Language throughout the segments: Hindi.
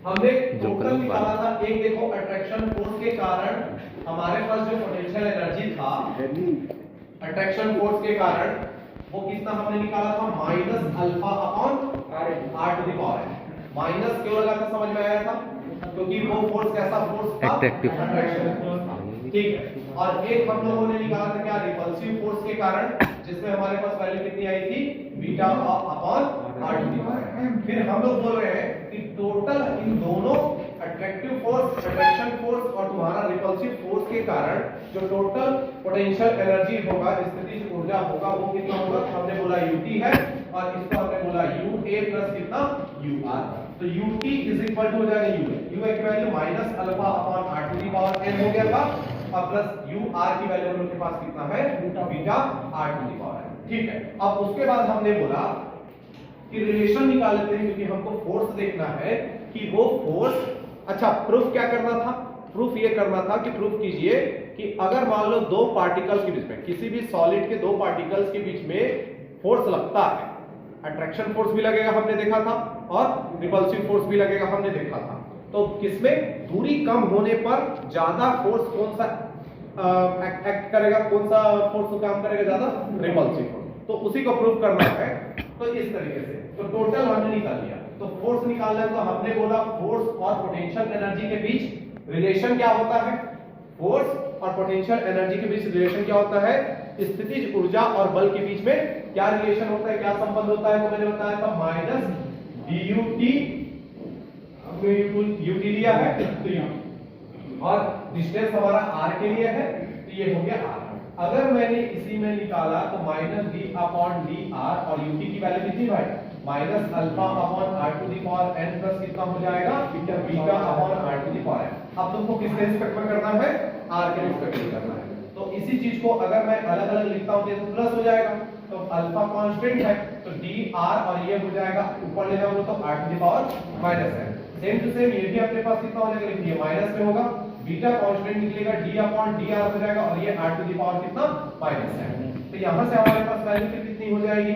हमने टोटल निकाला था एक, देखो अट्रैक्शन फोर्स के कारण हमारे पास जो पोटेंशियल एनर्जी था अट्रैक्शन फोर्स के कारण वो कितना हमने निकाला था minus alpha upon r to the power n। Minus क्यों लगा था समझ में आया था, क्योंकि वो फोर्स कैसा फोर्स था, अट्रैक्शन फोर्स, ठीक है। और एक हम लोगों ने निकाला था क्या, रिपल्सिव फोर्स के कारण, जिसमें हमारे पास वैल्यू कितनी आई थी, beta upon r to the power n। फिर हम लोग बोल रहे हैं कि टोटल इन दोनों अट्रैक्टिव फोर्स, अट्रैक्शन फोर्स और तुम्हारा रिपल्सिव फोर्स के कारण जो टोटल पोटेंशियल एनर्जी होगा, स्थितिज ऊर्जा होगा, वो कितना होगा, हमने बोला ut है और इसको हमने बोला ua प्लस कितना ur। तो ut इज इक्वल टू हो जाएगा ua की value minus alpha upon r to the power n हो गया था, और प्लस ur की वैल्यू हम लोग के पास कितना है, beta r to the power n, ठीक है। अब उसके बाद हमने बोला कि रिलेशन निकाल लेते हैं, क्योंकि हमको फोर्स देखना है कि वो फोर्स, अच्छा प्रूफ क्या करना था, प्रूफ ये करना था कि प्रूफ कीजिए कि अगर मान लो दो पार्टिकल्स के बीच में, किसी भी सॉलिड के दो पार्टिकल्स के बीच में फोर्स लगता है, अट्रैक्शन फोर्स भी लगेगा हमने देखा था और रिपल्सिव फोर्स भी लगेगा हमने देखा था, तो किसमें दूरी कम होने पर ज्यादा फोर्स कौन सा एक्ट करेगा, कौन सा फोर्स काम करेगा ज्यादा, रिपल्सिव फोर्स। तो उसी को प्रूव करना है, तो इस तरीके से तो टोटल हमने निकाल लिया। तो फोर्स निकालना है तो हमने बोला फोर्स और पोटेंशियल एनर्जी के बीच रिलेशन क्या होता है, फोर्स और पोटेंशियल एनर्जी के बीच रिलेशन क्या होता है, स्थितिज ऊर्जा और बल के बीच में क्या रिलेशन होता है, क्या संबंध होता है, तो मैंने बताया था माइनस ut लिया है तो u, और डिस्टेंस हमारा r के लिए है तो ये हो गया r। अगर मैंने इसी में निकाला तो माइनस d अपॉन डी आर, और ut की वैल्यू कितनी भाई, minus alpha upon r to the power n plus कितना हो जाएगा, beta upon r to the power n। अब तुमको किसके रिस्पेक्ट में करना है, r के रिस्पेक्ट में करना है। तो इसी चीज को अगर मैं अलग अलग लिखता हूं तो प्लस हो जाएगा, तो अल्फा कांस्टेंट है तो dr और ये हो जाएगा ऊपर ले जाओगे तो r to the power minus n। Same to same ये भी अपने पास कितना हो जाएगा, लिखिए माइनस में होगा, बीटा कांस्टेंट निकलेगा d अपॉन dr हो जाएगा, और ये r टू द पावर कितना माइनस n। तो यहां से हमारे पास वैल्यू कितनी हो जाएगी,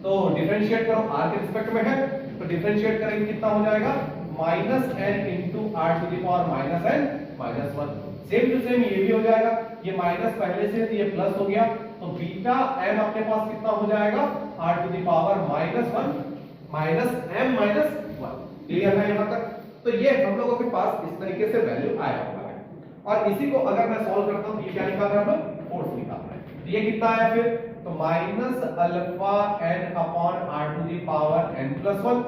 तो डिफरेंशिएट करो, r के रिस्पेक्ट में है तो डिफरेंशिएट करेंगे कितना हो जाएगा, minus n into r to the power minus n minus 1। Same to same ये भी हो जाएगा, ये माइनस पहले से तो ये प्लस हो गया, तो बीटा m अपने पास कितना हो जाएगा, r to the power minus 1 minus m minus 1। Clear है यहां तक। तो ये हम लोगों के पास इस तरीके से वैल्यू आया हुआ है, और इसी को अगर मैं सॉल्व करता हूं तो ये क्या निकाल रहा है, फोर्स निकाल रहा है। तो ये कितना आया फिर, तो minus alpha n upon r to the power n plus 1।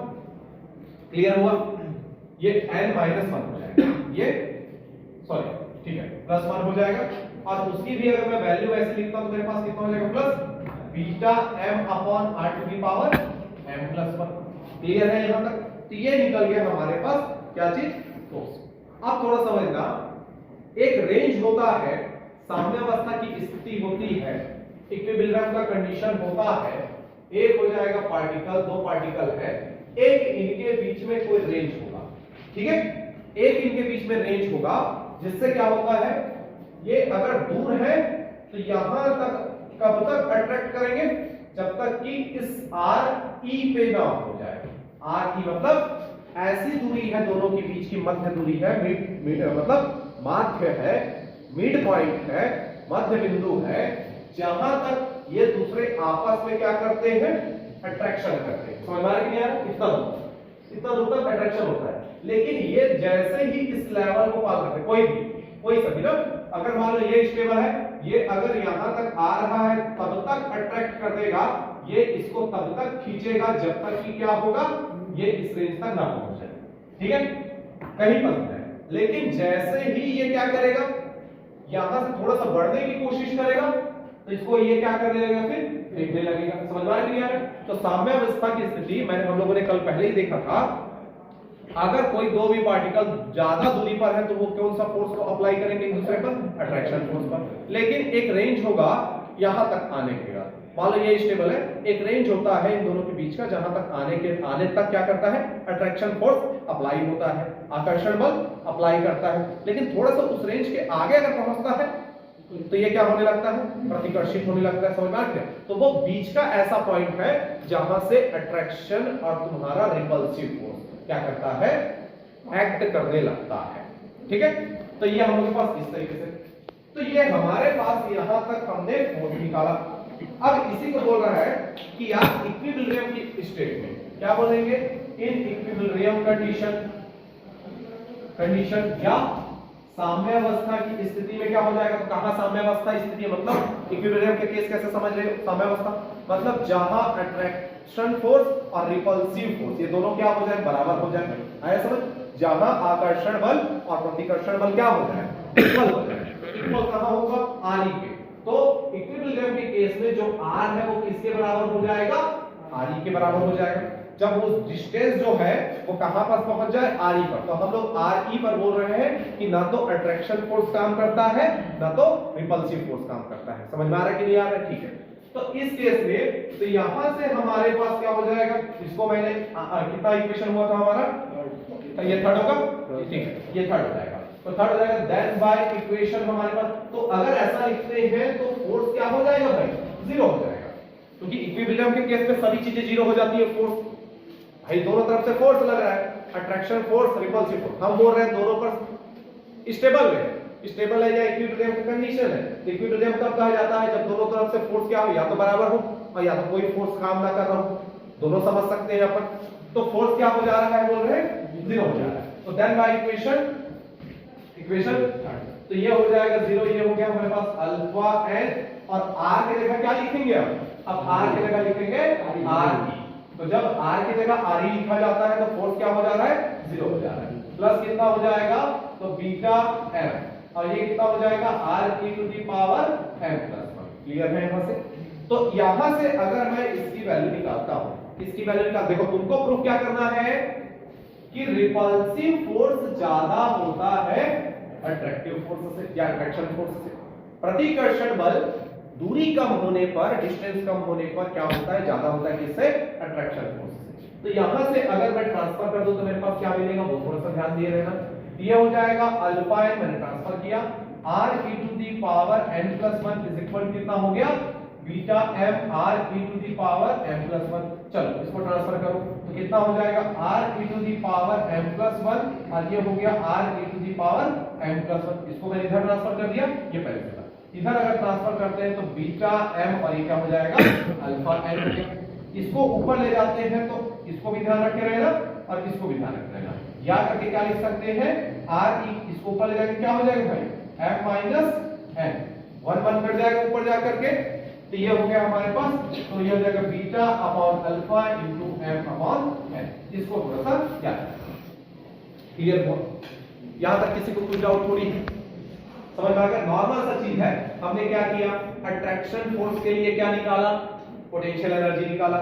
Clear हुआ, ये n माइनस 1 हो जाएगा, ये सॉरी ठीक है प्लस 1 हो जाएगा, और उसकी भी अगर मैं वैल्यू ऐसे लिखता हूं तो मेरे पास कितना हो जाएगा, plus beta m upon r to the power m plus 1। Clear है यहां तक। तो ये निकल गया हमारे पास क्या चीज, फोर्स। अब थोड़ा समझना, एक रेंज होता है, साम्यावस्था की स्थिति होती है, इक्विलिब्रियम का कंडीशन होता है, एक हो जाएगा पार्टिकल, दो पार्टिकल है, एक इनके बीच में कोई रेंज होगा, ठीक है, एक इनके बीच में रेंज होगा, जिससे क्या होता है, ये अगर दूर है तो यहां तक कब तक अट्रैक्ट करेंगे, जब तक कि इस आर ई पे ना हो जाए। आर की मतलब ऐसी दूरी है दोनों के बीच की, मध्य दूरी है, मतलब माध्य है, मिड पॉइंट है, मध्य बिंदु है, जहां तक ये दूसरे आपस में क्या करते हैं, अट्रैक्शन करते हैं। समझ में आ रहा है, इतना दूर तक अट्रैक्शन होता है। लेकिन ये जैसे ही इस लेवल को पार करते, कोई सभी ना, अगर मान लो ये स्टेबल है, ये अगर यहां तक आ रहा है तब तक अट्रैक्ट कर देगा, ये इसको तब तक खींचेगा जब तक कि क्या होगा, ये इस रेंज तक ना पहुंच जाए, ठीक है, कहीं पर है। लेकिन जैसे ही ये क्या करेगा, यहां से थोड़ा सा बढ़ने की कोशिश करेगा, तो इसको ये क्या करने लगेगा, फिर फेंकने लगेगा। समझ में आ रहा है। तो साम्यावस्था की स्थिति मैंने हम लोगों ने कल पहले ही देखा था, अगर कोई दो भी पार्टिकल ज्यादा दूरी पर है तो वो कौन सा फोर्स को अप्लाई करेंगे एक दूसरे पर, अट्रैक्शन फोर्स पर। लेकिन एक रेंज होगा यहां तक आने का, मान लो ये स्टेबल है, एक रेंज होता है इन दोनों के बीच का, जहां तक आने तक क्या करता है, अट्रैक्शन फोर्स अप्लाई होता है, आकर्षण बल अप्लाई करता है। लेकिन थोड़ा सा उस रेंज के आगे अगर पहुंचता है तो ये क्या होने लगता है, प्रतिकर्षित होने लगता है, समझ में आ गया। तो वो बीच का ऐसा पॉइंट है जहां से अट्रैक्शन और तुम्हारा रिपल्सिव फोर्स क्या करता है, एक्ट करने लगता है, ठीक है। तो ये हम लोग के पास इस तरीके से, तो ये हमारे पास यहां तक हमने फोर्स निकाला। अब इसी को बोल रहा है कि यार इक्विलिब्रियम की स्टेट में क्या बोलेंगे, इन इक्विलिब्रियम कंडीशन या साम्यावस्था की स्थिति में क्या हो जाएगा। तो कहां साम्यावस्था स्थिति है, मतलब इक्विलिब्रियम के केस कैसे समझ रहे हो, साम्यावस्था मतलब जहां अट्रैक्शन फोर्स और रिपल्सिव फोर्स ये दोनों क्या हो जाए, बराबर हो जाए। आया समझ, जहां आकर्षण बल और प्रतिकर्षण बल क्या हो जाए, इक्वल हो जाए। इक्वल कहां होगा, आर के। तो इक्विलिब्रियम के केस में जो आर है वो किसके बराबर हो जाएगा, आर के बराबर हो जाएगा। जब वो डिस्टेंस जो है वो कहां पर पहुंच जाए, आर पर। तो हम लोग आर पर बोल रहे हैं कि ना तो अट्रैक्शन फोर्स काम करता है ना तो रिपल्सिव फोर्स काम करता है। समझ में आ रहा है कि नहीं आ रहा है, ठीक है। तो इस केस में तो यहां से हमारे पास क्या हो जाएगा, इसको मैंने कितना इक्वेशन हुआ था हमारा, तो ये थर्ड होगा, ठीक है, ये थर्ड हो जाएगा। तो थर्ड हो जाएगा दैट बाय इक्वेशन हमारे पास। तो अगर ऐसा लिखते हैं तो फोर्स क्या हो जाएगा भाई, जीरो हो जाएगा, क्योंकि इक्विलिब्रियम के केस में सभी चीजें जीरो हो जाती है। फोर्स भाई दोनों तरफ से फोर्स लग रहा है, अट्रैक्शन फोर्स, रिपल्सिव फोर्स, हम बोल रहे हैं दोनों पर स्टेबल है, स्टेबल है या इक्विलिब्रियम की कंडीशन है। तो इक्विलिब्रियम कब कहा जाता है, जब दोनों तरफ से फोर्स क्या हो, या तो बराबर हो और या तो कोई फोर्स काम ना कर रहा हो, दोनों समझ सकते हैं अपन। तो फोर्स क्या हो जा रहा है, बोल रहे हैं जीरो हो जा रहा है। तो देन बाय इक्वेशन तो ये हो जाएगा जीरो, ये हो गया हमारे पास अल्फा एन, और आर की जगह क्या लिखेंगे अब आर की जगह लिखेंगे आर ई। तो जब r की जगह r ही लिखा जाता है तो फोर्स क्या हो जा रहा है, जीरो हो जा रहा है। प्लस कितना हो जाएगा, तो बीटा m, और ये कितना हो जाएगा r की to the power m plus 1। Clear है यहां से। तो यहां से अगर मैं इसकी वैल्यू निकालता हूं, इसकी वैल्यू निकाल, देखो तुमको प्रूफ क्या करना है कि रिपल्सिव फोर्स ज्यादा होता है अट्रैक्टिव फोर्स से या अट्रैक्शन फोर्स से। प्रतिकर्षण बल दूरी कम होने पर, डिस्टेंस कम होने पर क्या होता है, ज्यादा होता है किससे, अट्रैक्शन फोर्स से। तो यहां से अगर मैं ट्रांसफर कर दूं तो मेरे पास क्या मिलेगा, वो थोड़ा सा ध्यान दिए रहना। ये हो जाएगा अल्फा एन, मैंने ट्रांसफर किया, r e to the power n plus 1 is equal कितना हो गया, beta m r e to the power m plus 1। चलो इसको ट्रांसफर करो तो कितना हो जाएगा, r e to the power m plus 1, और ये हो गया r e to the power m plus 1। इसको मैंने इधर ट्रांसफर कर दिया, ये पहले से था। इधर अगर ट्रांसफर करते हैं तो बीटा m और ये क्या हो जाएगा, अल्फा n हो गया। इसको ऊपर ले जाते हैं तो इसको भी ध्यान रखे रहना और इसको भी ध्यान रखे रहना। याद करके क्या लिख सकते हैं, r e, इसको ऊपर ले जाके क्या हो जाएगा भाई, m माइनस n, 1 1 कट जाएगा ऊपर जा करके। तो ये हो गया हमारे पास, तो ये हो जाएगा beta upon alpha into m upon n। इसको थोड़ा सा याद रखना। क्लियर हुआ, यहां तक किसी को कुछ डाउट थोड़ी है, समझ में आ गया। नॉर्मल सा चीज है। हमने क्या किया, अट्रैक्शन फोर्स के लिए क्या निकाला, पोटेंशियल एनर्जी निकाला।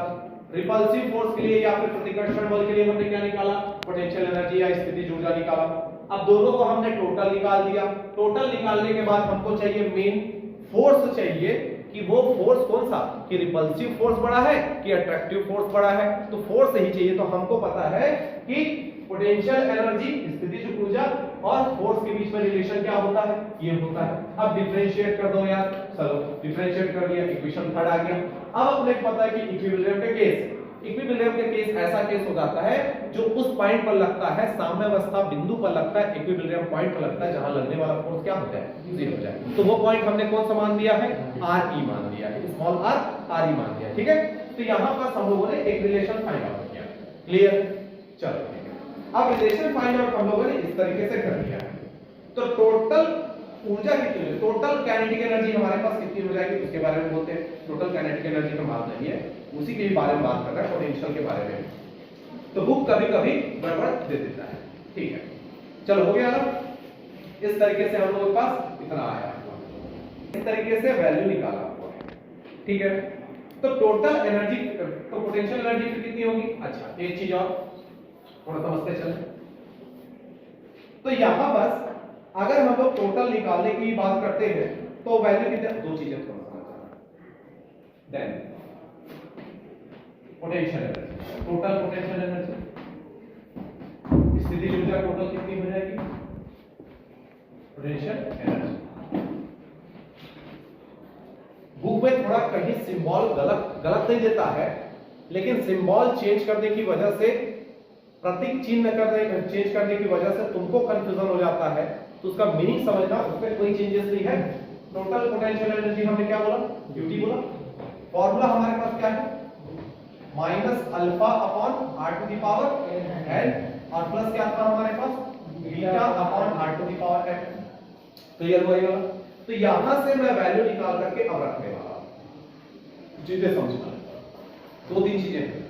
रिपल्सिव फोर्स के लिए या फिर प्रतिकर्षण बल के लिए हमने क्या निकाला, पोटेंशियल एनर्जी या स्थितिज ऊर्जा निकाला। अब दोनों को हमने टोटल निकाल दिया। टोटल निकालने के बाद हमको चाहिए मेन फोर्स, चाहिए कि वो फोर्स कौन सा, कि रिपल्सिव फोर्स बड़ा है कि अट्रैक्टिव फोर्स बड़ा है। तो फोर्स ही चाहिए। तो हमको पता है कि पोटेंशियल एनर्जी, स्थितिज ऊर्जा और फोर्स के बीच में रिलेशन क्या होता है, ये होता है। अब डिफरेंशिएट कर दो यार, चलो डिफरेंशिएट कर दिया, इक्वेशन थर्ड आ गया। अब अपने पता है कि इक्विलिब्रियम के केस, इक्विलिब्रियम के केस ऐसा केस हो जाता है जो उस पॉइंट पर लगता है, साम्यावस्था बिंदु पर लगता है, इक्विलिब्रियम पॉइंट पर लगता है जहां लगने वाला फोर्स क्या होता है, जीरो हो जाए। तो वो पॉइंट हमने कौन सा मान दिया है, आर ई मान दिया है, स्मॉल आर आर ई मान दिया, ठीक है। तो यहां पर हम लोगों ने एक रिलेशन फाइंड आउट किया। क्लियर, चलो अब रिलेशन फाइंड आउट हम लोगों ने इस तरीके से कर दिया है। तो टोटल ऊर्जा कितनी है, टोटल काइनेटिक एनर्जी हमारे पास कितनी हो जाएगी उसके बारे में बोलते हैं। टोटल काइनेटिक एनर्जी का बात नहीं है, उसी के बारे में बात कर रहा है, पोटेंशियल के बारे में। तो बुक कभी कभी गड़बड़ दे देता है, ठीक है। चलो हो गया ना, इस तरीके से हम लोगों के पास इतना आया, इस तरीके से वैल्यू निकाला हुआ है, ठीक है। तो टोटल एनर्जी, तो पोटेंशियल एनर्जी कितनी होगी। अच्छा एक चीज और थोड़ा समझते चले, तो यहां बस अगर हम लोग टोटल निकालने की बात करते हैं तो वैल्यू कितनी, दो चीजें समझना चाहते हैं। Then potential energy, total potential energy, स्थितिज ऊर्जा टोटल कितनी हो जाएगी, पोटेंशियल एनर्जी। में थोड़ा कहीं सिंबल गलत नहीं देता है, लेकिन सिंबल चेंज करने की वजह से, प्रतीक चिन्ह चेंज करने की वजह से तुमको कंफ्यूजन हो जाता है, तो उसका मीनिंग समझना, उसमें कोई चेंजेस नहीं है। टोटल पोटेंशियल एनर्जी हमने क्या बोला, यूटी बोला। फॉर्मूला हमारे पास क्या है, minus alpha upon r to the power n, और प्लस क्या था हमारे पास, beta upon r to the power n. Clear हुआ ये? तो यहां से मैं वैल्यू निकाल करके अब रखने वाला, चीजें समझना, दो तीन चीजें हैं।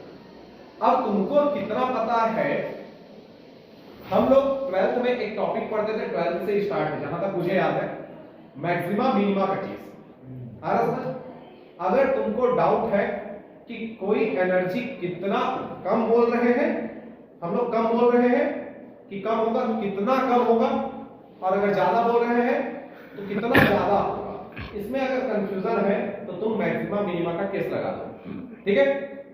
अब तुमको कितना पता है, हम लोग 12th में एक टॉपिक पढ़ते थे, 12th से स्टार्ट है, जहां तक मुझे याद है, मैक्सिमा मिनिमा का चीज आ रहा है। अगर तुमको डाउट है कि कोई एनर्जी कितना कम बोल रहे हैं, हम लोग कम बोल रहे हैं कि कम होगा, तो कितना कम होगा, और अगर ज्यादा बोल रहे हैं तो कितना ज्यादा होगा, इसमें अगर कंफ्यूजन है तो तुम मैक्सिमा मिनिमा का केस लगा दो। ठीक है,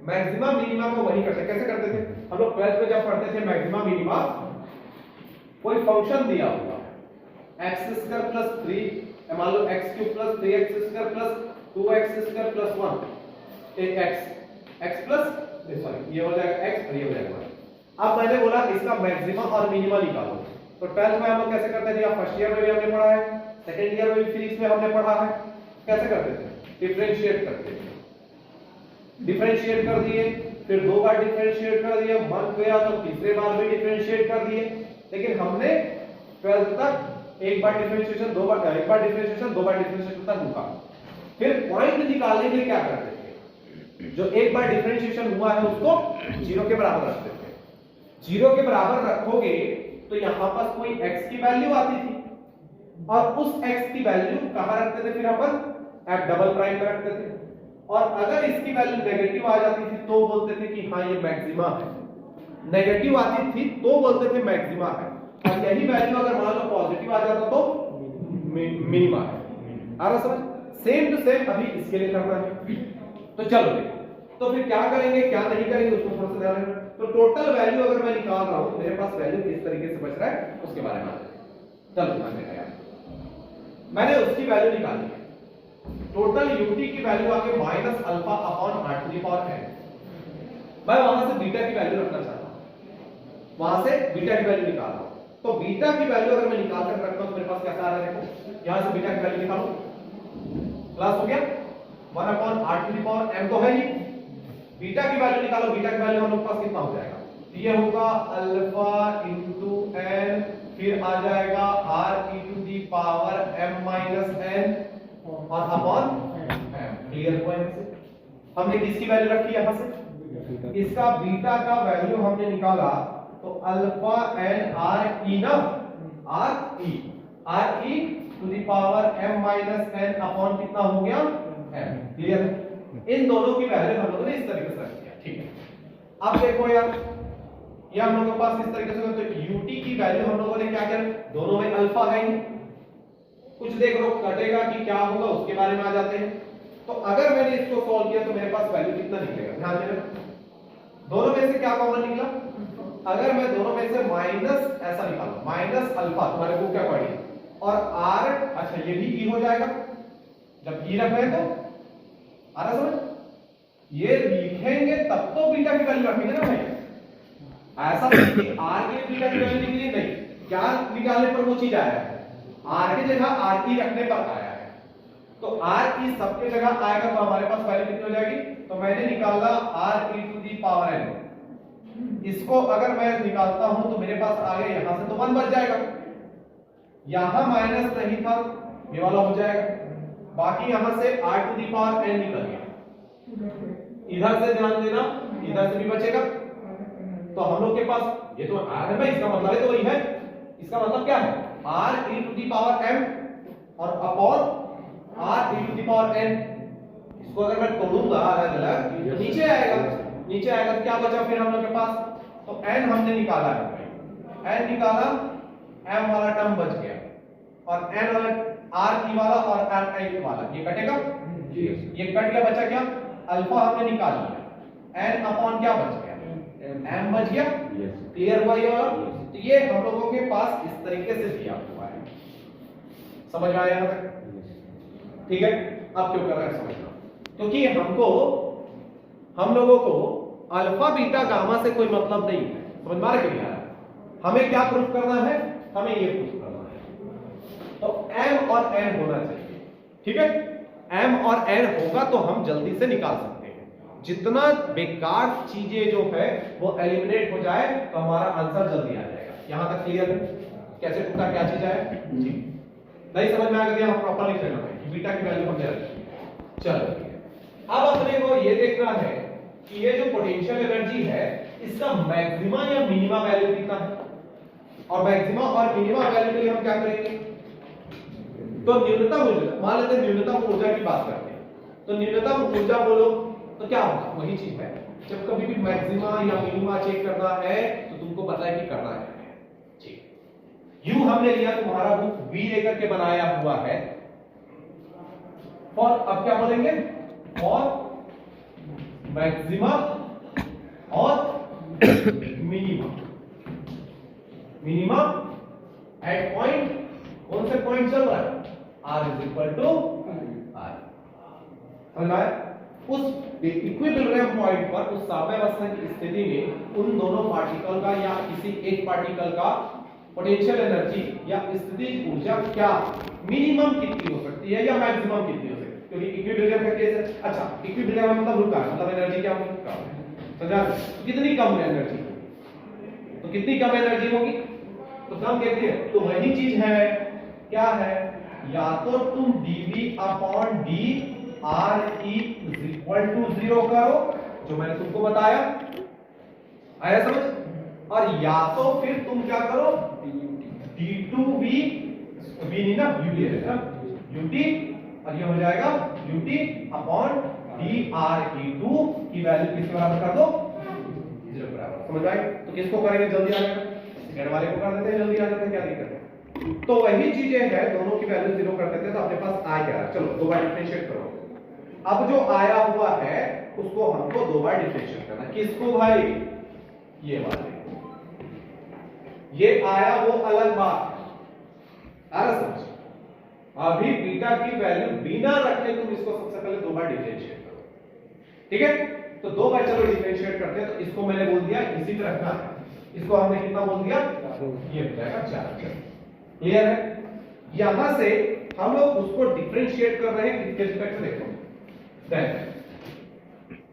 मैक्सिमा मिनिमा को वही करते, कैसे करते थे हम लोग 12th में जब पढ़ते थे मैक्सिमा मिनिमा, कोई फंक्शन दिया होगा x² प्लस 3, मान लो x³ plus 3x² plus 2x² plus 1, x plus sorry ये हो जाएगा x और ये हो जाएगा 1। अब मैंने बोला इसका मैक्सिमा और मिनिमा निकालो, तो 12th में हम लोग कैसे करते थे, या फर्स्ट ईयर में भी हमने पढ़ा है, सेकंड ईयर में भी फिजिक्स में हमने पढ़ा है, कैसे करते थे, डिफरेंशिएट करते थे, डिफरेंशिएट कर दिए, फिर दो बार डिफरेंशिएट कर दिए, मन गया तो तीसरे बार भी डिफरेंशिएट कर दिए। लेकिन हमने 12th तक एक बार डिफरेंशिएशन, दो बार, एक बार डिफरेंशिएशन, दो बार डिफरेंशिएशन तक रुका। फिर पॉइंट निकालने के लिए क्या करते थे, जो एक बार डिफरेंशिएशन हुआ है उसको 0 के बराबर रखते थे। 0 के बराबर रखोगे तो यहां पर कोई x की वैल्यू आती थी, और उस x की वैल्यू कहां रखते थे, फिर अपन f डबल प्राइम में रखते थे, और अगर इसकी वैल्यू नेगेटिव आ जाती थी तो बोलते थे कि हाँ ये मैक्सिमा है, नेगेटिव आती थी तो बोलते थे मैक्सिमा है, और यही वैल्यू अगर मान लो पॉजिटिव आ जाता तो मिनिमा है। आ रहा समझ? सेम टू सेम अभी इसके लिए करना है। तो चलो देखो, तो फिर क्या करेंगे क्या नहीं करेंगे उसको थोड़ा सा ध्यान रखना। तो टोटल वैल्यू अगर मैं निकाल रहा हूं, मेरे पास वैल्यू किस तरीके से बच रहा है उसके बारे में चलो ध्यान देना यार। मैंने उसकी वैल्यू निकाली है, टोटल यूटी की वैल्यू आके minus alpha upon r to the power n. मैं वहां से बीटा की वैल्यू रखना चाहता हूं, वहां से बीटा की वैल्यू निकाल रहा हूं। तो बीटा की वैल्यू अगर मैं निकाल कर रखता हूं तो मेरे पास क्या आ रहा है, देखो यहां से बीटा की वैल्यू निकालो, प्लस हो गया 1 upon r to the power n तो है ही। बीटा की वैल्यू निकालो, बीटा की वैल्यू हम लोग पास कितना हो जाएगा, ये होगा अल्फा इनटू एन, फिर आ जाएगा r e to the power m minus n और अपॉन एम। क्लियर हुआ? हमने किसकी वैल्यू रखी यहां से, इसका बीटा का वैल्यू हमने निकाला, तो अल्फा एन आर ई ना, r e to the power m minus n upon कितना हो गया m। क्लियर? इन दोनों की वैल्यू हम लोगों ने इस तरीके से रख दिया। ठीक है, अब देखो यार, ये हम लोगों के पास इस तरीके से, तो ut की वैल्यू हम लोगों ने क्या किया, दोनों में अल्फा है, कुछ देख लो कटेगा कि क्या होगा उसके बारे में आ जाते हैं। तो अगर मैंने इसको सॉल्व किया तो मेरे पास वैल्यू कितना निकलेगा, ध्यान देना, दोनों में से क्या कॉमन निकला, अगर मैं दोनों में से माइनस ऐसा निकालूं, माइनस अल्फा, तुम्हारे बुक क्या पढ़ी, और आर, अच्छा ये भी ई हो जाएगा, जब ई रख रहे तो आ रहा समझ, ये लिखेंगे तब तो बीटा की वैल्यू रखेंगे ना भाई, ऐसा नहीं कि आर के बीटा की वैल्यू निकली नहीं, क्या निकालने पर वो चीज आया है, आर की जगह आर ई रखने पर आया है, तो आर ई सबके जगह आएगा तो हमारे पास वैल्यू कितनी हो जाएगी, तो मैंने निकाला r e to the power n, इसको अगर मैं निकालता हूं तो मेरे पास आ गया यहां से तो 1 बच जाएगा, यहां माइनस नहीं था ये वाला हो जाएगा, बाकी यहां से r to the power n निकल गया, इधर से ध्यान देना इधर से भी बचेगा, तो हम लोग के पास ये तो r है भाई, इसका मतलब है तो वही है, इसका मतलब क्या है r e to the power m और upon r e to the power n। इसको अगर मैं तोड़ूंगा अलग अलग तो नीचे आएगा, नीचे आएगा तो क्या बचा फिर हम लोग के पास, तो n हमने निकाला है, n निकाला, m वाला टर्म बच गया, और n वाला r की वाला और r i वाला ये कटेगा, ये कट गया, बचा क्या, अल्फा हमने निकाल लिया, n अपॉन क्या बच गया, m बच गया। क्लियर हुआ ये वाला? तो ये हम लोगों के पास इस तरीके से दिया हुआ है, समझ में आया? ठीक है, अब क्यों कर रहे हैं समझना। क्योंकि हम लोगों को अल्फा बीटा गामा से कोई मतलब नहीं है, समझ में आ रहा है क्या? हमें क्या प्रूफ करना है? हमें ये प्रूफ करना है। तो m और n होना चाहिए, ठीक है? m और n होगा तो हम जल्दी से निकाल सकते हैं। जितना बेकार चीजें जो है वो एलिमिनेट हो जाए तो हमारा आंसर जल्दी आ जाएगा। यहां तक क्लियर है? कैसे टूटा क्या चीज है? जी नहीं समझ में आ गया? हम प्रॉपर लिख लेना है, बीटा की वैल्यू हमने रखी। चलो अब अपने को ये देखना है कि ये जो पोटेंशियल एनर्जी है इसका मैक्सिमा या मिनिमा वैल्यू कितना है, और मैक्सिमा और मिनिमा वैल्यू के लिए हम क्या करेंगे? तो न्यूनतम ऊर्जा, मान लेते हैं न्यूनतम ऊर्जा की बात करते हैं, तो न्यूनतम ऊर्जा बोलो तो क्या होगा? वही चीज है, जब कभी भी मैक्सिमा या मिनिमा चेक करना है तो तुमको पता है कि करना है। ठीक, यू हमने लिया तुम्हारा बुक वी लेकर के बनाया हुआ है फॉर, अब क्या बोलेंगे? फॉर मैक्सिमा और मिनिमा, मिनिमा एट पॉइंट, कौन से पॉइंट चल रहा है? R is equal to R। समझ आया? उस इक्विलिब्रियम पॉइंट पर, उस साम्यावस्था की स्थिति में उन दोनों पार्टिकल का या किसी एक पार्टिकल का पोटेंशियल एनर्जी या स्थितिज ऊर्जा क्या मिनिमम कितनी हो सकती है या मैक्सिमम कितनी हो सकती है? क्योंकि इक्विलिब्रियम का केस है। अच्छा, इक्विलिब्रियम मतलब रुका है, मतलब एनर्जी क्या होगी? कम है। समझा? कितनी कम एनर्जी, तो कितनी कम एनर्जी होगी तो कम कहती है। तो वही चीज है, क्या है? या तो तुम dv upon d r e is equal to 0 करो, जो मैंने तुमको बताया, आया समझ? और या तो फिर तुम क्या करो? d2v, v नहीं ना, ut है ना, ut, और ये हो जाएगा ut अपॉन dre2 की वैल्यू किसके बराबर कर दो? 0 के बराबर। समझ आए? तो किसको करेंगे? जल्दी आ जाएगा, सेकंड वाले को कर देते हैं, जल्दी आ जाता है, क्या दिक्कत है? तो वही चीजें हैं, दोनों की वैल्यू 0 कर देते हैं तो अपने पास आ क्या? चलो दो बार डिफरेंशिएट करो। अब जो आया हुआ है उसको हमको दो बार डिफरेंशिएट करना। किसको भाई? ये वाले, ये आया वो अलग बात, आ रहा समझ? अभी बीटा की वैल्यू बिना रखे तुम इसको सबसे पहले दो बार डिफरेंशिएट करो, ठीक है? तो दो बार चलो डिफरेंशिएट करते हैं। तो इसको मैंने बोल दिया इसी पे रखना है, इसको हमने कितना बोल दिया? ये हो जाएगा 4। क्लियर है? यहां से हम लोग उसको डिफरेंशिएट कर रहे हैं किसके रिस्पेक्ट से? देखो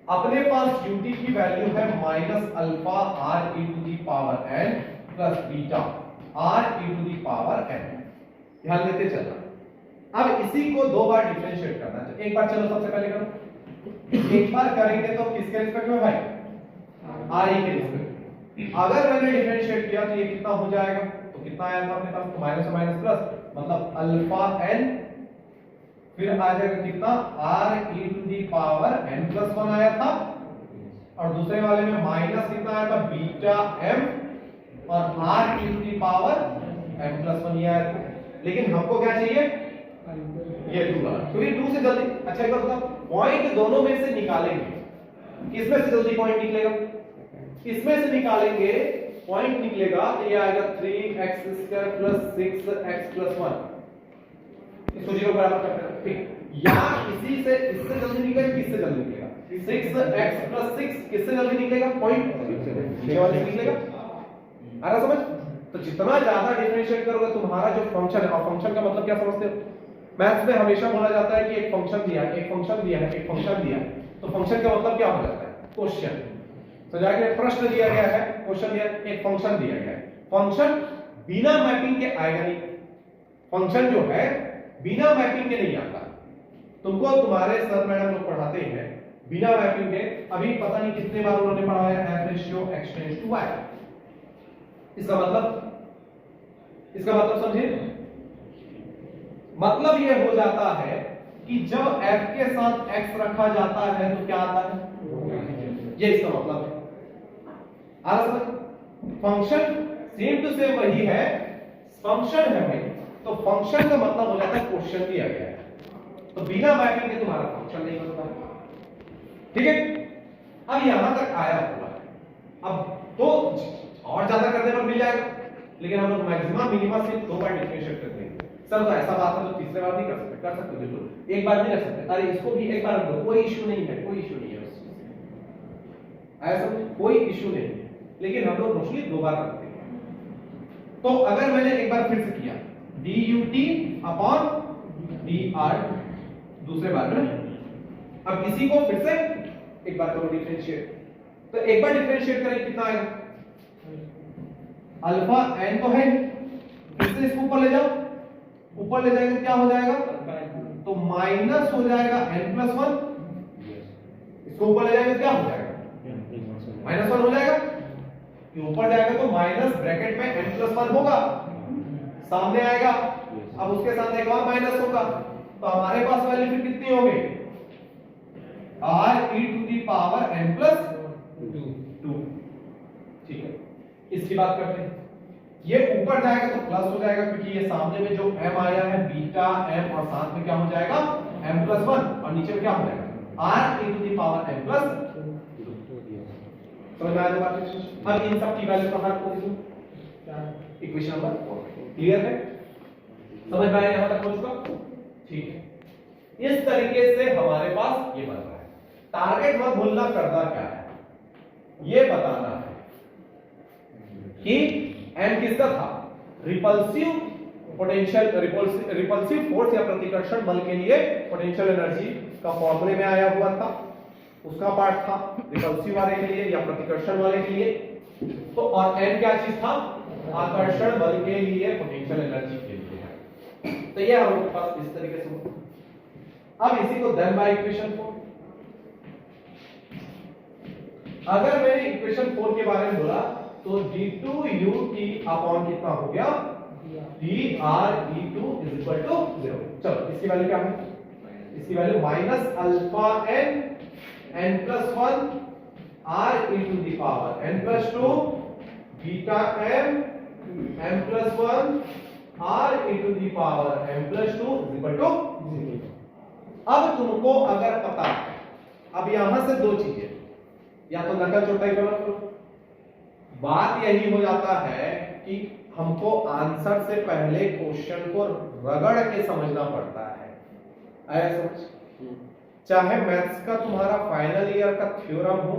अपने पास ut की वैल्यू है minus alpha r e to the power n plus beta r e to the power n। ध्यान देते चलना। अब इसी को दो बार डिफरेंशिएट करना है। एक बार चलो सबसे पहले करो, एक बार करेंगे तो किसके रिस्पेक्ट में भाई? r e के रिस्पेक्ट। अगर मैंने डिफरेंशिएट किया तो ये कितना हो जाएगा? तो कितना आया था अपने पास? तो माइनस और माइनस प्लस, मतलब अल्फा n, फिर आ जाएगा कितना? r e to the power n plus 1 आया था, और दूसरे वाले में माइनस कितना आया था? बीटा m, और r e to the power n plus 1 आया था। लेकिन हमको क्या चाहिए? ये 2 क्योंकि 2 से जल्दी। अच्छा एक बात बताओ, पॉइंट दोनों में से निकालेंगे, किसमें से जल्दी पॉइंट निकलेगा? इसमें से निकालेंगे, पॉइंट निकलेगा तो ये आएगा 3x² + 6x + 1। इसको 0 बराबर करते हैं, ठीक? या इसी से इससे जल्दी निकलेगा, किससे जल्दी निकलेगा? 6x + 6 किससे जल्दी निकलेगा? पॉइंट ये वाले निकलेगा। आ रहा समझ? तो जितना ज्यादा डिफरेंशिएट करोगे तुम्हारा जो फंक्शन है, और फंक्शन का मतलब क्या समझते हो? मैथ्स में हमेशा बोला जाता है कि एक फंक्शन दिया है, एक फंक्शन दिया है, एक फंक्शन दिया है, तो फंक्शन का मतलब क्या हो जाता है? क्वेश्चन। तो जाके प्रश्न दिया गया है, क्वेश्चन दिया, एक फंक्शन दिया गया है। फंक्शन बिना मैपिंग के आएगा नहीं, फंक्शन जो है बिना मैपिंग के नहीं आता। तुमको तुम्हारे सर मैडम लोग पढ़ाते हैं बिना मैपिंग के, अभी पता नहीं कितने बार उन्होंने पढ़ाया f ratio x tends to y। इसका मतलब समझे? मतलब ये हो जाता है कि जब f के साथ x रखा जाता है तो क्या आता है? ये इसका मतलब है। फंक्शन सेम टू सेम वही है, फंक्शन है भाई, तो फंक्शन का मतलब हो जाता है क्वेश्चन दिया गया है, तो बिना मैपिंग के तुम्हारा फंक्शन नहीं बनता। ठीक है? अब यहां तक आया हुआ है, अब तो और ज्यादा करने पर मिल जाएगा, लेकिन हम लोग मैक्सिमम मिनिमम से दो बार डिफरेंशिएट करते हैं। सर तो ऐसा बात है तो तीसरे बार नहीं कर सकते, कर सकते बिल्कुल, एक बार नहीं कर सकते, अरे इसको भी एक बार रख दो, कोई इशू नहीं है, कोई इशू नहीं है उस चीज से, ऐसा कोई इशू नहीं है, लेकिन हम लोग मोस्टली दो बार करते हैं। तो अगर मैंने एक बार फिर से किया dut अपॉन dr दूसरे बार में, अब इसी को फिर से एक बार करो डिफरेंशिएट, तो एक बार डिफरेंशिएट करें कितना आएगा, अल्फा n तो है, फिर से इसको ऊपर ले जाओ, ऊपर ले जाएंगे क्या हो जाएगा, तो माइनस हो जाएगा n प्लस 1, इसको ऊपर ले जाएंगे क्या हो जाएगा, माइनस 1 हो जाएगा, कि ऊपर जाएगा तो माइनस ब्रैकेट में n प्लस 1 होगा, सामने आएगा, अब उसके साथ एक और माइनस होगा, तो हमारे पास वैल्यू फिर कितनी हो गई, r e to the power n plus 2। ठीक है, इसकी बात करते हैं, ये ऊपर जाएगा तो प्लस हो जाएगा, क्योंकि ये सामने में जो m आया है बीटा m, और साथ में क्या हो जाएगा m प्लस 1, और नीचे में क्या हो जाएगा r e to the power n plus 2। समझ में आया बात? अब इन सब की वैल्यू कहां रखो, इक्वेशन नंबर 4। क्लियर है, समझ में आया यहां तक हो चुका? ठीक है, इस तरीके से हमारे पास ये बन रहा है। टारगेट मत भूलना करना क्या है, ये बताना है कि एम किसका था, रिपल्सिव पोटेंशियल, रिपल्सिव फोर्स या प्रतिकर्षण बल के लिए पोटेंशियल एनर्जी का फॉर्मूले में आया हुआ था, उसका पार्ट था रिपल्सिव वाले के लिए या प्रतिकर्षण वाले के लिए। तो और एन क्या चीज था, आकर्षण बल के लिए पोटेंशियल एनर्जी के लिए है। तो ये हम लोग के पास इस तरीके से। अब इसी को देन बाय इक्वेशन 4, अगर मैंने इक्वेशन 4 के बारे में बोला तो d2ut अपॉन कितना हो गया, dre2 इज इक्वल टू 0। चलो इसकी वैल्यू क्या है, इसकी value minus alpha n n plus 1 r e to the power n plus 2 beta m m plus 1 r e to the power m plus 2 is equal to 0। अब तुमको अगर पता है, अब यहां से दो चीजें, या तो नकल चौटाई करो, बात यही हो जाता है कि हमको आंसर से पहले क्वेश्चन को रगड़ के समझना पड़ता है। आया समझ? चाहे मैथ्स का तुम्हारा फाइनल ईयर का थ्योरम हो,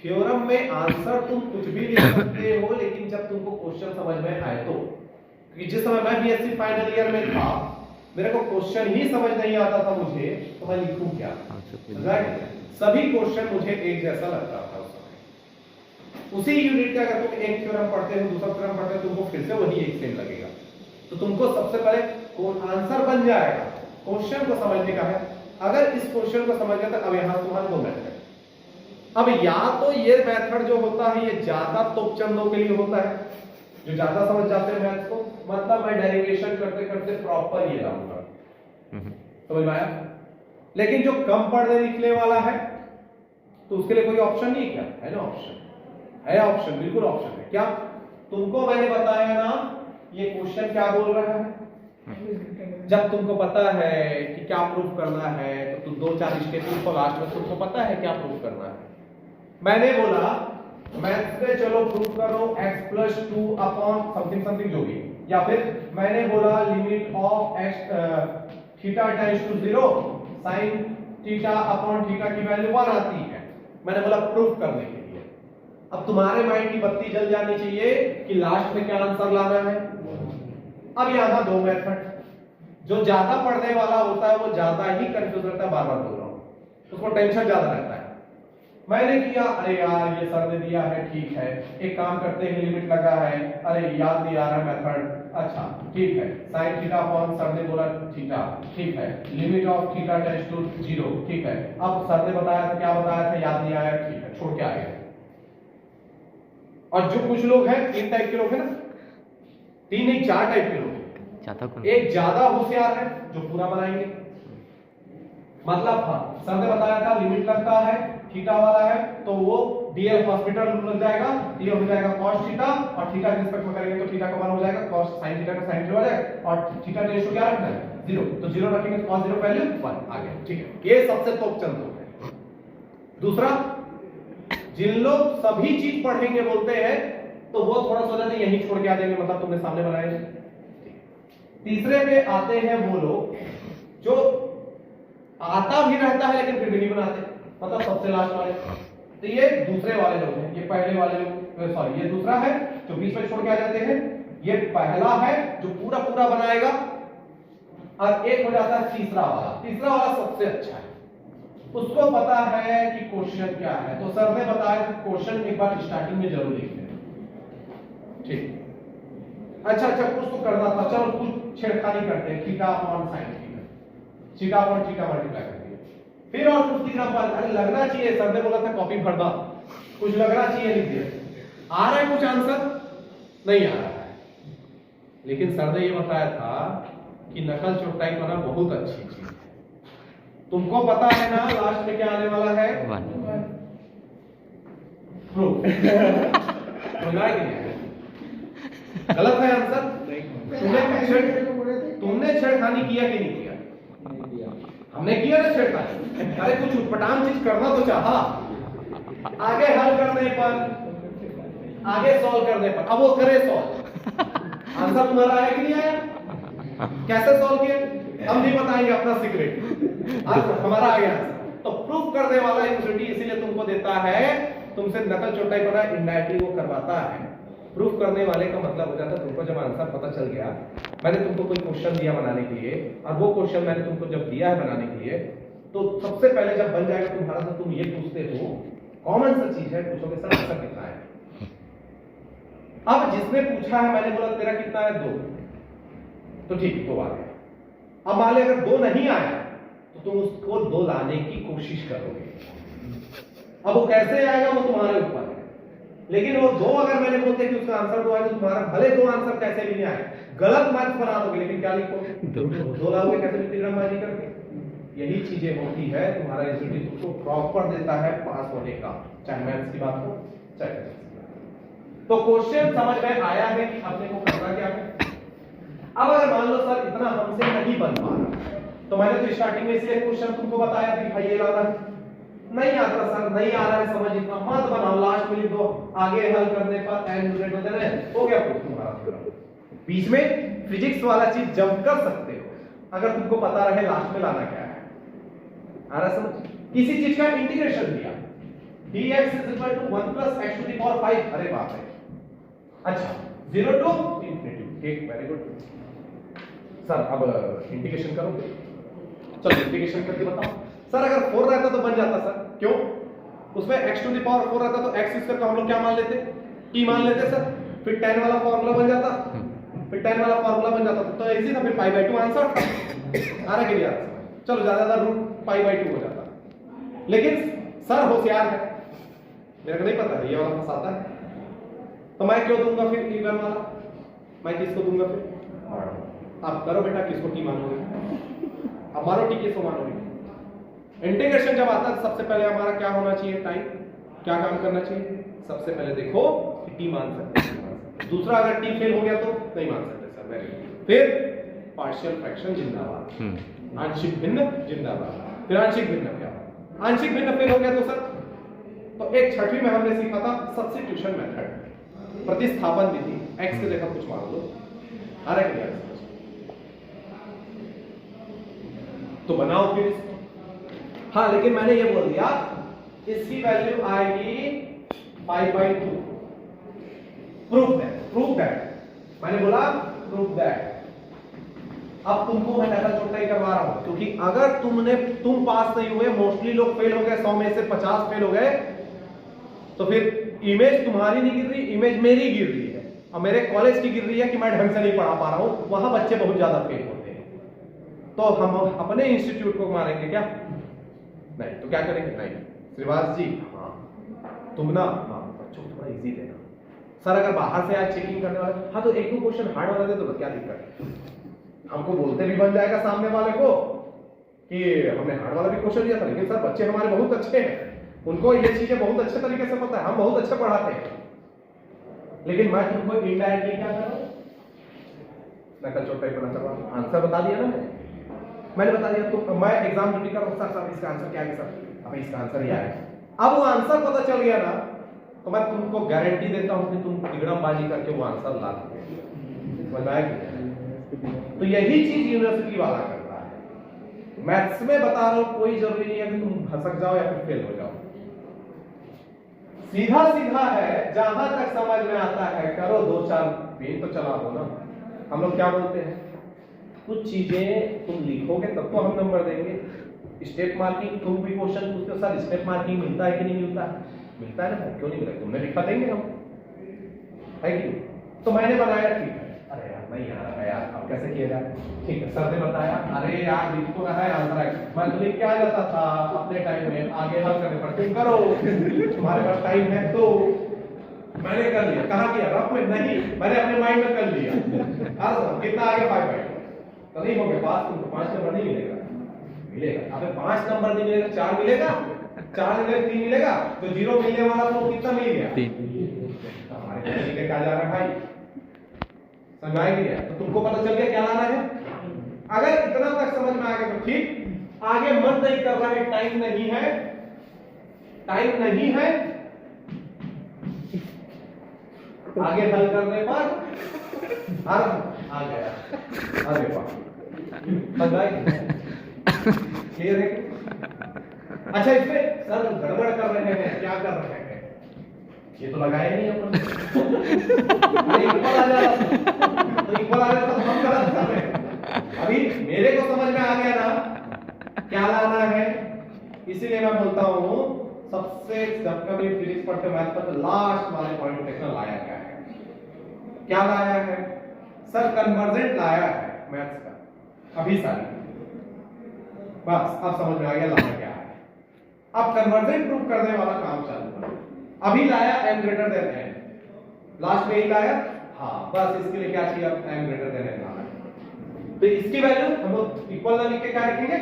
थ्योरम में आंसर तुम कुछ भी लिख सकते हो, लेकिन जब तुमको क्वेश्चन समझ में आए तो, क्योंकि जिस समय मैं बीएससी फाइनल ईयर में था, मेरे को क्वेश्चन ही समझ नहीं आता था मुझे, तो मैं लिखूं क्या, राइट? सभी क्वेश्चन मुझे एक जैसा लगता था उस समय। उसी यूनिट का अगर तुम एक थ्योरम पढ़ते हो, दूसरा थ्योरम पढ़ते हो, तुमको फिर से वही एक सेम लगेगा। तो तुमको सबसे पहले आंसर बन जाएगा, क्वेश्चन को समझने का है। अगर इस क्वेश्चन को समझ गया तो अब यहां तुम्हारे दो मेथड, अब या तो ये मेथड जो होता है ये ज्यादा तोपचंदों के लिए होता है, जो ज्यादा समझ जाते हैं मैथ्स को, मतलब मैं डेरिवेशन करते करते प्रॉपर ये लाऊंगा, समझ में आया? लेकिन जो कम पढ़ने लिखने वाला है तो उसके लिए कोई ऑप्शन नहीं, क्या है ना, ऑप्शन है, ऑप्शन बिल्कुल ऑप्शन है। क्या तुमको मैंने बताया ना, ये क्वेश्चन क्या बोल रहा है, जब तुमको पता है कि क्या प्रूफ करना है तो तुम 2-4 स्टेटमेंट को लास्ट में तुमको पता है क्या प्रूफ करना है। मैंने बोला मैथ्स में चलो प्रूफ करो x plus 2 upon something something जो भी, या फिर मैंने बोला limit of x theta tends to 0 sin theta upon theta की वैल्यू 1 आती है, मैंने बोला प्रूफ करने के लिए। अब तुम्हारे माइंड की बत्ती जल जानी चाहिए कि लास्ट में क्या आंसर लाना है। अब यहां दो मेथड, जो ज्यादा पढ़ने वाला होता है वो ज्यादा ही कंफ्यूज रहता है, बार बार बोल रहा हूं, उसको टेंशन ज्यादा रहता है। मैंने किया, अरे यार ये सर ने दिया है, ठीक है, एक काम करते हैं, लिमिट लगा है, अरे याद नहीं आ रहा मेथड, अच्छा ठीक है, sin थीटा अपॉन सर ने बोला थीटा, ठीक है, limit of theta tends to 0, ठीक है, अब सर ने बताया था, क्या बताया था, याद नहीं आया, ठीक है, छोड़ के आ गया। और जो कुछ लोग हैं, 3 टाइप के लोग हैं ना, 3 नहीं 4 टाइप के लोग हैं। एक ज्यादा होशियार है जो पूरा बनाएंगे, मतलब हाँ सर ने बताया था लिमिट लगता है, थीटा वाला है तो वो डीएल हॉस्पिटल लग जाएगा, ये हो जाएगा cos थीटा, और थीटा के रिस्पेक्ट में करेंगे तो थीटा का मान हो जाएगा cos sin थीटा का sin थीटा हो जाएगा, और थीटा का रेशियो क्या रखना है 0, तो 0 रखेंगे तो cos 0 वैल्यू 1 आ गया, ठीक है। ये सबसे तोपचंद होता है। दूसरा, जिन लोग सभी चीज पढ़ेंगे बोलते हैं तो वो थोड़ा सोचा नहीं यहीं छोड़ के आ जाएंगे, मतलब तुमने सामने बनाया। तीसरे पे आते हैं वो लोग जो आता भी रहता है लेकिन फिर भी नहीं बनाते, मतलब सबसे लास्ट वाले। तो ये दूसरे वाले लोग हैं, ये पहले वाले लोग, सॉरी ये दूसरा है जो बीच में छोड़ के आ जाते हैं, ये पहला है जो पूरा पूरा बनाएगा, और एक हो जाता है तीसरा वाला। तीसरा वाला सबसे अच्छा है, उसको पता है कि क्वेश्चन क्या है। तो सर ने बताया कि क्वेश्चन एक बार स्टार्टिंग में जरूर लिखते हैं, ठीक। अच्छा कुछ तो करना था, चलो कुछ छेड़खानी करते हैं, theta upon sine theta, theta upon theta multiply करते हैं, फिर और कुछ तीसरा पाल। अरे लगना चाहिए, सर ने बोला था कॉपी भर दो, कुछ लगना चाहिए, लिख दिया। आ रहा है कुछ आंसर? नहीं आ रहा है, लेकिन सर ने ये बताया था कि नकल चोटाई करना बहुत अच्छी चीज है। तुमको पता है ना लास्ट में क्या आने वाला है? प्रूफ। गलत है आंसर? तुमने छेड़खानी किया कि नहीं किया? हमने किया ना छेड़खानी। अरे कुछ उटपटांग चीज करना तो चाहा, आगे हल करने पर, आगे सॉल्व करने पर। अब वो करे सॉल्व, आंसर तुम्हारा आया कि नहीं आया? कैसे सॉल्व किया हम नहीं बताएंगे, अपना सीक्रेट। आज हमारा आ गया। तो प्रूफ करने वाला यूनिवर्सिटी इसीलिए तुमको देता है, तुमसे नकल चोटाई पढ़ा इनडायरेक्टली वो करवाता है। प्रूफ करने वाले का मतलब हो जाता है तुमको जब आंसर पता चल गया, मैंने तुमको कोई क्वेश्चन दिया बनाने के लिए, और वो क्वेश्चन मैंने तुमको जब दिया है बनाने के लिए, तो सबसे पहले जब बन जाएगा तुम्हारा तो तुम ये पूछते हो, कॉमन सा चीज है, पूछोगे सर आंसर कितना है। अब जिसने पूछा है, मैंने बोला तेरा कितना है? 2, तो ठीक 2 आ गया। अब मान ले अगर 2 नहीं आया तो तुम उसको 2 लाने की कोशिश करोगे। अब वो कैसे आएगा वो तुम्हारे ऊपर है, लेकिन वो 2 अगर मैंने बोलते कि उसका आंसर 2 है तो तुम्हारा भले 2 आंसर कैसे भी नहीं आए, गलत मार्क्स बना दोगे, लेकिन क्या लिखोगे? 2 लाओगे कैसे भी तिरंगाबाजी करके। यही चीजें होती है, तुम्हारा इंस्टीट्यूट तुमको प्रॉपर देता है पास होने का, चाहे मैथ्स की बात हो चाहे। तो क्वेश्चन समझ में आया है कि अपने को करना क्या है। अब अगर मान लो सर इतना हमसे नहीं बन पा रहा, तो मैंने तो स्टार्टिंग में इसलिए क्वेश्चन तुमको बताया था कि भाई ये लाना नहीं आता सर, नहीं आ रहा है समझ, इतना मत बनाओ, लास्ट में लिख दो, आगे हल करने पर एंड रिजल्ट हो जाए, हो गया कुछ तुम्हारा। बीच में फिजिक्स वाला चीज जंप कर सकते हो अगर तुमको पता रहे लास्ट में लाना क्या है। आ रहा समझ? किसी चीज का इंटीग्रेशन दिया, dx = 1 + x to the power 5, अरे बाप रे, अच्छा 0 to infinity, ठीक, वेरी गुड सर। अब इंटीग्रेशन करोगे, चलो इंटीग्रेशन करके बताओ। सर अगर 4 रहता तो बन जाता सर, क्यों? उसमें x to the power 4 रहता तो x स्क्वायर का हम लोग क्या मान लेते? t मान लेते सर, फिर tan वाला फार्मूला बन जाता, फिर tan वाला फार्मूला बन जाता तो इजी था, फिर π/2 आंसर आ रहा कि नहीं आ रहा? चलो ज्यादा √π/2 हो जाता। लेकिन सर होशियार है, मेरे को नहीं पता ये वाला फंसाता है, तो मैं क्यों दूंगा फिर इवन वाला? मैं किसको दूंगा फिर? आप करो बेटा, किसको टी मानोगे? अब मानो टी, किसको मानोगे? इंटीग्रेशन जब आता है सबसे पहले हमारा क्या होना चाहिए? टाइम। क्या काम करना चाहिए? सबसे पहले देखो कि टी मान सकते हैं, दूसरा अगर टी फेल हो गया तो नहीं मान सकते सर, वेरी गुड। फिर पार्शियल फ्रैक्शन जिंदाबाद, आंशिक भिन्न जिंदाबाद, फिर आंशिक भिन्न क्या? आंशिक भिन्न फेल हो गया तो सर, तो एक 6वीं में हमने सीखा था सब्स्टिट्यूशन मेथड, प्रतिस्थापन विधि। x के जगह कुछ मान लो, आ रहा है क्या? तो बनाओ फिर इसको। हाँ, लेकिन मैंने ये बोल दिया इसकी वैल्यू आएगी 5/2। प्रूफ दैट मैंने बोला, प्रूफ दैट। अब तुमको मैं नकल चोटाई करवा रहा हूं, क्योंकि अगर तुम पास नहीं हुए, मोस्टली लोग फेल हो गए, 100 में से 50 फेल हो गए, तो फिर इमेज तुम्हारी नहीं गिर रही, इमेज मेरी गिर रही है, और मेरे कॉलेज की गिर रही है कि मैं ढंग से नहीं पढ़ा पा रहा हूं, वहां बच्चे बहुत ज्यादा फेल होते हैं। तो हम अपने इंस्टीट्यूट को मारेंगे क्या? नहीं, तो क्या करेंगे? नहीं श्रीवास जी, हाँ तुम ना, हाँ बच्चों को थोड़ा इजी देना सर, अगर बाहर से आज चेकिंग करने वाले, हाँ तो 1-2 क्वेश्चन हार्ड वाला दे दो, क्या दिक्कत है? हमको बोलते भी बन जाएगा सामने वाले को कि हमने हार्ड वाला भी क्वेश्चन दिया था, लेकिन सर बच्चे हमारे बहुत अच्छे हैं, उनको ये चीजें बहुत अच्छे तरीके से पता है, हम बहुत अच्छे पढ़ाते हैं। लेकिन मैं तुमको इनडायरेक्टली क्या कर रहा हूं? नकल चोटाई करना चाह रहा हूं। आंसर बता दिया ना मैंने बता दिया, तो मैं एग्जाम ड्यूटी कर रहा हूं, सर इसका आंसर क्या है सर? अब इसका आंसर ये है। अब वो आंसर पता चल गया ना, तो मैं तुमको गारंटी देता हूं कि तुम तिगड़मबाजी करके वो आंसर ला दोगे। समझ में आया? तो यही चीज यूनिवर्सिटी वाला करता है। मैथ्स में बता रहा हूं, कोई जरूरी नहीं है कि तुम भसक जाओ या फिर फेल हो जाओ, सीधा सीधा है, जहां तक समझ में आता है करो, दो चार पेन तो चला दो ना। हम लोग क्या बोलते हैं, कुछ चीजें तुम लिखोगे तब तो हम नंबर देंगे। स्टेप मार्किंग, तुम भी क्वेश्चन पूछते हो सर स्टेप मार्किंग मिलता है कि नहीं मिलता? मिलता है ना, क्यों नहीं मिलता? तुमने लिखा देंगे हम, है कि? तो मैंने बनाया, ठीक है, अरे यार नहीं आ रहा है यार, अब कैसे किया जाए? ठीक है, सर ने बताया, अरे यार लिखो ना है आंसर है, मैं तो लिख के आ जाता था अपने टाइम में, आगे हल करने पर तुम करो, तुम्हारे पास टाइम है तो। मैंने कर लिया, कहाँ किया? रफ में नहीं, मैंने अपने माइंड में कर लिया। कितना आ गया? 5 तो नहीं हो गया पास, तुमको 5 नंबर नहीं मिलेगा। मिलेगा, अबे 5 नंबर नहीं मिलेगा, 4 मिलेगा, 4 मिलेगा, 3 मिलेगा, तो 0 मिलने वाला तो कितना मिल गया? 3। हमारे तरीके क्या जा रहा है भाई, समझ आ गया? तो तुमको पता चल गया क्या लाना है। अगर इतना तक समझ में आ गया तो ठीक, आगे मन नहीं कर रहा है, टाइम नहीं है, टाइम नहीं है, आगे हल करने पर आ गया, अरे वाह, समझ आ गया? क्लियर है? अच्छा, इसमें सर गड़बड़ कर रहे हैं, क्या कर रहे हैं? ये तो लगाया नहीं अपन। इक्वल आ जा रहा तो इक्वल आ रहा तो हम गलत कर रहे हैं। अभी मेरे को समझ में आ गया ना क्या लाना है, इसीलिए मैं बोलता हूं सबसे, जब कभी फिजिक्स पढ़ते मैथ पर, लास्ट वाले पॉइंट देखना लाया क्या है। क्या लाया है सर? कन्वर्जेंट लाया है मैथ्स का, अभी सारी, बस अब समझ में आ गया लाना क्या है। अब कन्वर्जेंट प्रूफ करने वाला काम चालू करो। अभी लाया m greater than n, last में ही लाया, हाँ बस इसके लिए क्या चाहिए? अब m ग्रेटर देन n लाना है। तो इसकी वैल्यू हम लोग इक्वल ना लिख के क्या लिखेंगे?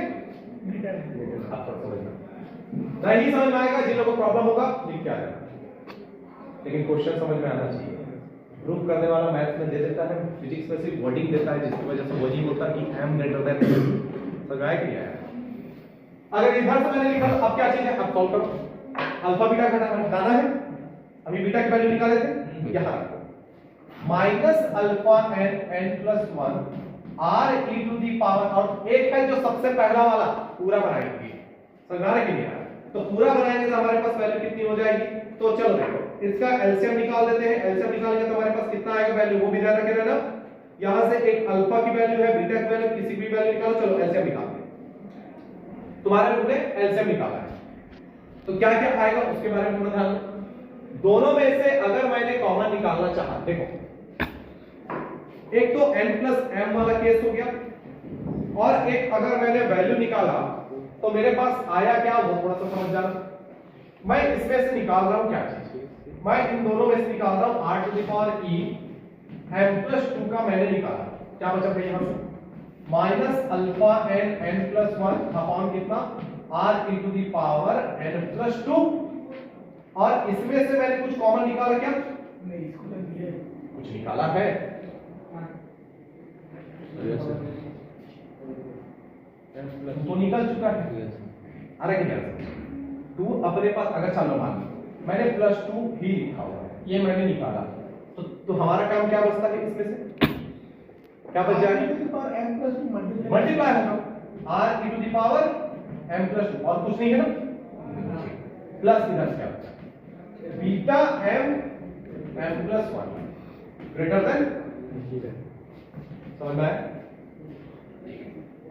नहीं समझ में आएगा, जिन लोगों को प्रॉब्लम होगा लिख के आ जाएगा, लेकिन क्वेश्चन समझ में आना चाहिए। प्रूफ करने वाला मैथ्स में दे देता है, फिजिक्स में सिर्फ वर्डिंग देता है, जिसकी वजह से वर्डिंग होता है कि m ग्रेटर देन n। समझ आया क्या है? अगर इधर से मैंने लिखा, अब क्या चाहिए? अब सॉल्व करो, अल्फा बीटा घटाना है, अभी बीटा की वैल्यू निकाले थे, यहां रखो, minus alpha n n plus 1 r e to the power, और एक है जो सबसे पहला वाला पूरा बनाएंगे, समझा रहे कि नहीं यार? तो पूरा बनाएंगे तो हमारे पास वैल्यू कितनी हो जाएगी? तो चलो देखो, इसका एलसीएम निकाल देते हैं। एलसीएम निकालेंगे तो हमारे पास कितना आएगा वैल्यू, वो भी ध्यान रखे रहना। यहां से एक अल्फा की वैल्यू है, बीटा की वैल्यू, किसी भी वैल्यू निकालो, चलो एलसीएम निकाल दे। तुम्हारे ग्रुप ने एलसीएम निकाला है, तो क्या क्या आएगा उसके बारे में थोड़ा ध्यान दो। दोनों में से अगर मैंने कॉमन निकालना चाहा, देखो एक तो n प्लस m वाला केस हो गया, और एक अगर मैंने वैल्यू निकाला तो मेरे पास आया क्या, वो थोड़ा सा समझ जाना। मैं इसमें से निकाल रहा हूं क्या चीज, मैं इन दोनों में से निकाल रहा हूं r to the power e m plus 2 का मैंने निकाला, क्या बचा भाई यहां से? Minus alpha n n plus 1 upon कितना? R into the power n plus 2, और इसमें से मैंने कुछ कॉमन निकाला क्या? नहीं, इसको तो दिया है, कुछ निकाला है, तो निकल चुका है। अरे क्या तू अपने पास, अगर चलो मान लो मैंने प्लस 2 ही लिखा हुआ है, ये मैंने निकाला, तो हमारा काम क्या बचता है? इसमें से क्या बच जाएगा? मल्टीप्लाई होगा, r e to the power m plus 2, और कुछ नहीं है ना, प्लस इधर क्या बचा? Beta m plus 1 greater than, समझ में आया?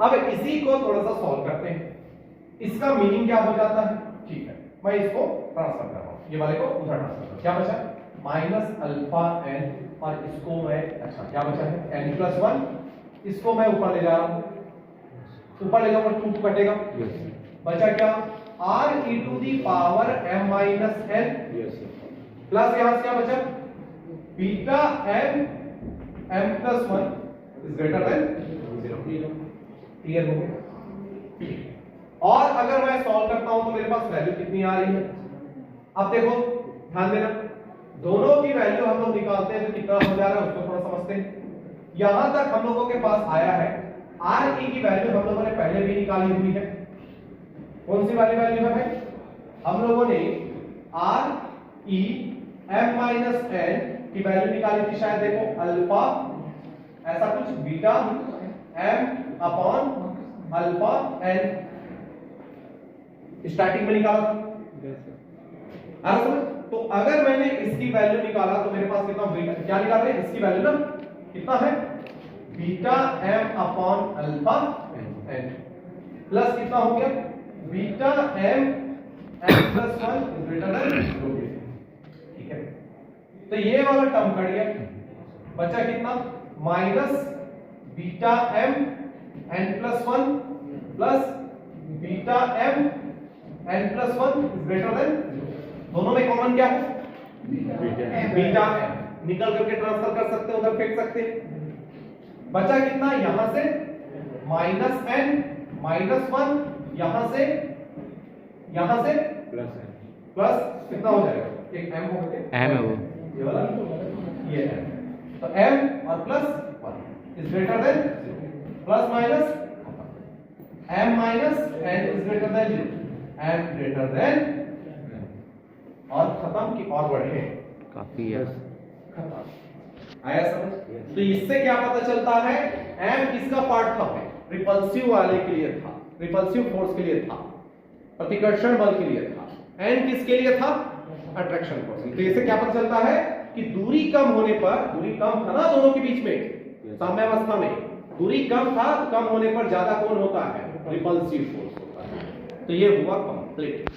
अब इसी को थोड़ा सा सॉल्व करते हैं, इसका मीनिंग क्या हो जाता है? ठीक है, मैं इसको ट्रांसफर कर रहा हूं, ये वाले को उधर ट्रांसफर कर, क्या बचा? माइनस अल्फा n, और इसको मैं, अच्छा क्या बचा है? n प्लस 1, इसको मैं ऊपर ले जा रहा हूं, ऊपर ले जाऊंगा 2 कटेगा, बचा क्या? r e to the power m minus n, plus यहां से क्या बचा? Beta m plus 1 is greater than 0। Clear हो गया? और अगर मैं सॉल्व करता हूं तो मेरे पास वैल्यू कितनी आ रही है? अब देखो ध्यान देना, दोनों की वैल्यू हम लोग निकालते हैं तो कितना हो जा रहा है उसको थोड़ा समझते हैं। यहां तक हम लोगों के पास आया है, आर ई की वैल्यू हम लोगों ने पहले भी निकाली हुई है। कौन सी वाली वैल्यू है भाई? हम लोगों ने r e m minus n की वैल्यू निकाली थी शायद, देखो अल्फा ऐसा कुछ beta m upon alpha n starting में निकाला था। तो अगर मैंने इसकी वैल्यू निकाला तो मेरे पास कितना बीटा, क्या निकाल रहे हैं इसकी वैल्यू ना, कितना है beta m upon alpha n plus कितना हो गया beta m n plus 1 is greater then, ठीक है। तो ये वाला टर्म कट गया, बचा कितना minus beta m n plus 1 plus beta m n plus 1 is greater then, दोनों में कॉमन क्या है बीटा m, निकल करके ट्रांसफर कर सकते हैं, उधर फेंक सकते हैं। बचा कितना यहां से माइनस n माइनस 1, यहां से प्लस कितना हो जाएगा, एक m हो गया m है वो ये वाला, ये m, तो m और plus 1 is greater then plus minus m minus n is greater than 0, m greater than, और खत्म की और बढ़े काफी है खत्म। आया समझ? तो इससे क्या पता चलता है m किसका पार्ट था, रिपल्सिव वाले के लिए था, रिपल्सिव फोर्स के लिए था, प्रतिकर्षण बल के लिए था, n किसके लिए था अट्रैक्शन फोर्स। तो इससे क्या पता चलता है कि दूरी कम होने पर, दूरी कम था ना दोनों के बीच में साम्यावस्था में, दूरी कम था तो कम होने पर ज्यादा कौन होता है रिपल्सिव फोर्स होता है। तो ये हुआ कंप्लीट।